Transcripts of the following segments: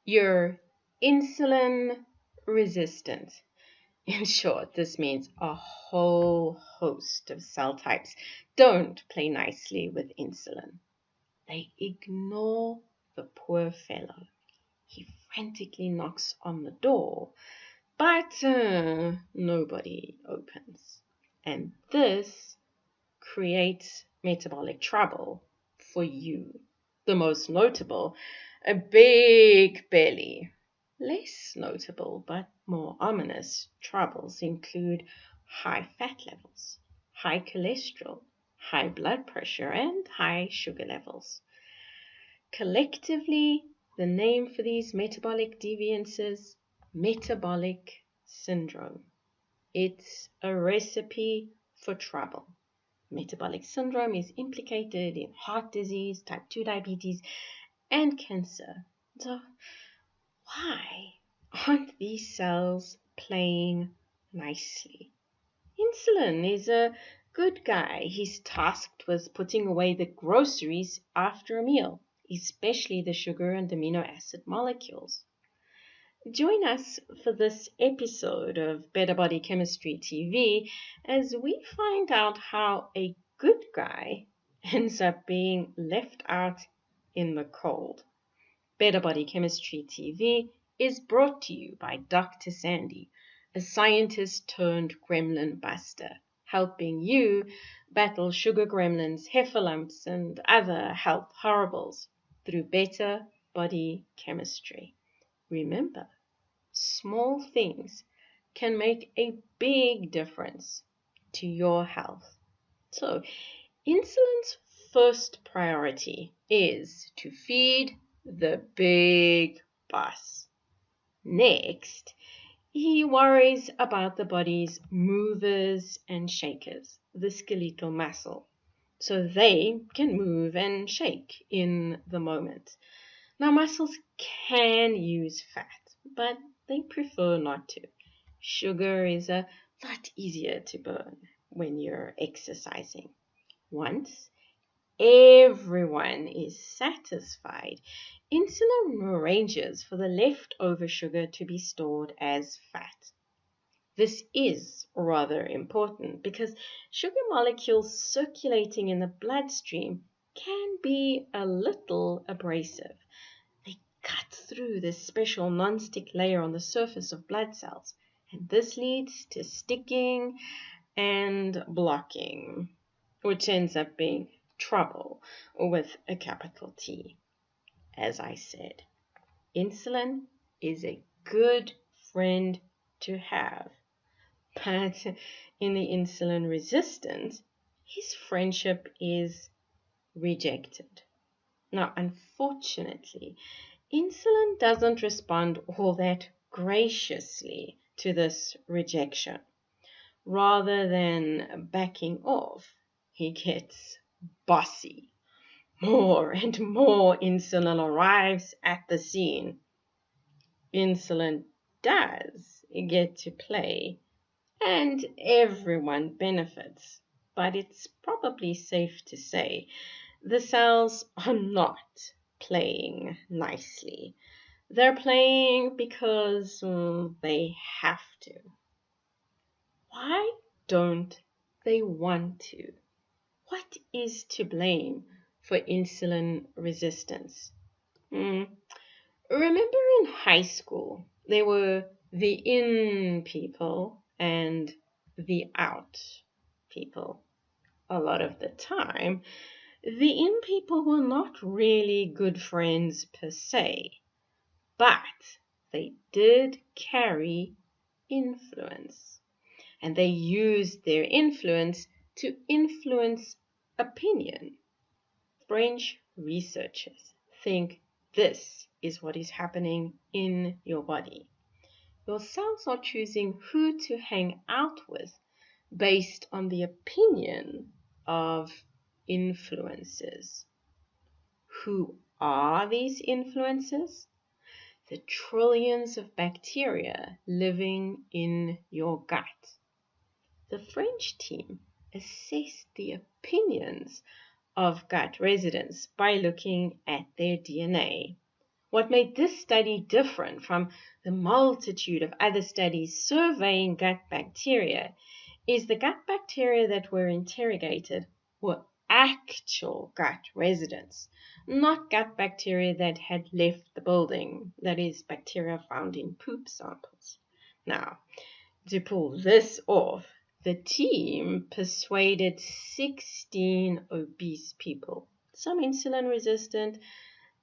You're insulin resistant. In short, this means a whole host of cell types don't play nicely with insulin. They ignore the poor fellow. He frantically knocks on the door, but nobody opens. And this creates metabolic trouble for you. The most notable, a big belly. Less notable, but more ominous troubles include high fat levels, high cholesterol, high blood pressure, and high sugar levels. Collectively, the name for these metabolic deviances, metabolic syndrome. It's a recipe for trouble. Metabolic syndrome is implicated in heart disease, type 2 diabetes, and cancer. So, why aren't these cells playing nicely? Insulin is a good guy. He's tasked with putting away the groceries after a meal, especially the sugar and amino acid molecules. Join us for this episode of Better Body Chemistry TV as we find out how a good guy ends up being left out in the cold. Better Body Chemistry TV is brought to you by Dr. Sandy, a scientist turned gremlin buster, helping you battle sugar gremlins, heifer lumps, and other health horribles through better body chemistry. Remember, small things can make a big difference to your health. So, insulin's first priority is to feed the big boss. Next, he worries about the body's movers and shakers, the skeletal muscle, so they can move and shake in the moment. Now, muscles can use fat, but they prefer not to. Sugar is a lot easier to burn when you're exercising. Once everyone is satisfied, insulin arranges for the leftover sugar to be stored as fat. This is rather important because sugar molecules circulating in the bloodstream can be a little abrasive. They cut through this special non-stick layer on the surface of blood cells, and this leads to sticking and blocking, which ends up being trouble with a capital T. As I said, insulin is a good friend to have, but in the insulin resistant, his friendship is rejected. Now, unfortunately, insulin doesn't respond all that graciously to this rejection. Rather than backing off, he gets bossy. More and more insulin arrives at the scene. Insulin does get to play, and everyone benefits. But it's probably safe to say the cells are not playing nicely. They're playing because they have to. Why don't they want to? What is to blame for insulin resistance? Remember in high school, there were the in people and the out people. A lot of the time, the in people were not really good friends per se, but they did carry influence. And they used their influence to influence opinion. French researchers think this is what is happening in your body. Your cells are choosing who to hang out with based on the opinion of influencers. Who are these influencers? The trillions of bacteria living in your gut. The French team assessed the opinions of gut residents by looking at their DNA. What made this study different from the multitude of other studies surveying gut bacteria is the gut bacteria that were interrogated were actual gut residents, not gut bacteria that had left the building, that is, bacteria found in poop samples. Now, to pull this off, the team persuaded 16 obese people, some insulin resistant,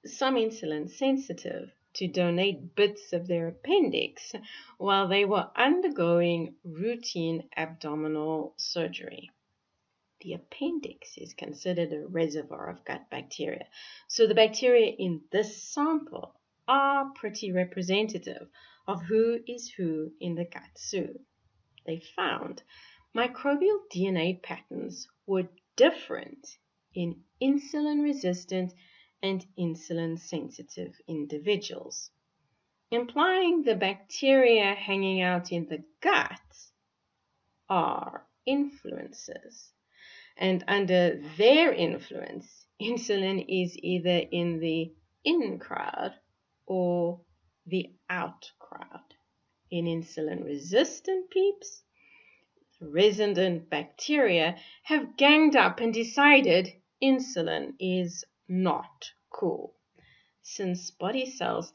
some insulin sensitive, to donate bits of their appendix while they were undergoing routine abdominal surgery. The appendix is considered a reservoir of gut bacteria, so the bacteria in this sample are pretty representative of who is who in the gut zoo. They found microbial DNA patterns were different in insulin-resistant and insulin-sensitive individuals, implying the bacteria hanging out in the gut are influencers. And under their influence, insulin is either in the in crowd or the out crowd. In insulin-resistant peeps, resident bacteria have ganged up and decided insulin is not cool. Since body cells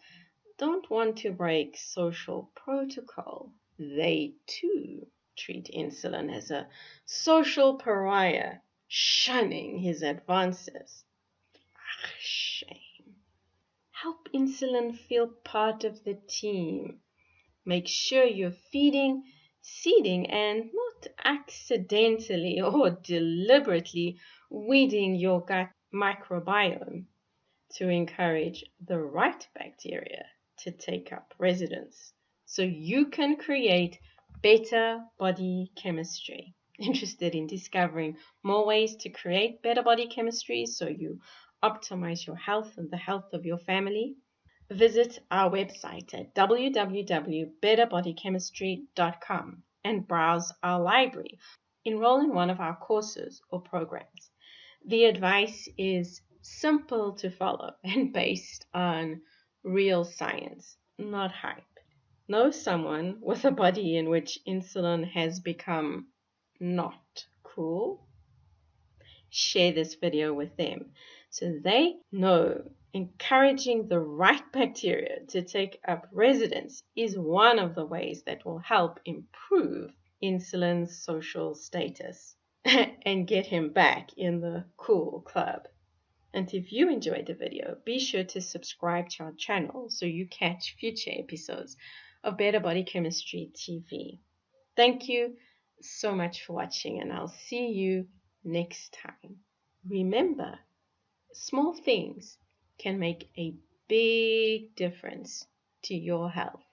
don't want to break social protocol, they too treat insulin as a social pariah, shunning his advances. Shame. Help insulin feel part of the team. Make sure you're feeding, seeding, and not accidentally or deliberately weeding your gut microbiome to encourage the right bacteria to take up residence so you can create better body chemistry. Interested in discovering more ways to create better body chemistry so you optimize your health and the health of your family? Visit our website at www.betterbodychemistry.com and browse our library. Enroll in one of our courses or programs. The advice is simple to follow and based on real science, not hype. Know someone with a body in which insulin has become not cool? Share this video with them so they know encouraging the right bacteria to take up residence is one of the ways that will help improve insulin's social status and get him back in the cool club. And if you enjoyed the video, be sure to subscribe to our channel so you catch future episodes of Better Body Chemistry TV. Thank you so much for watching, and I'll see you next time. Remember, small things can make a big difference to your health.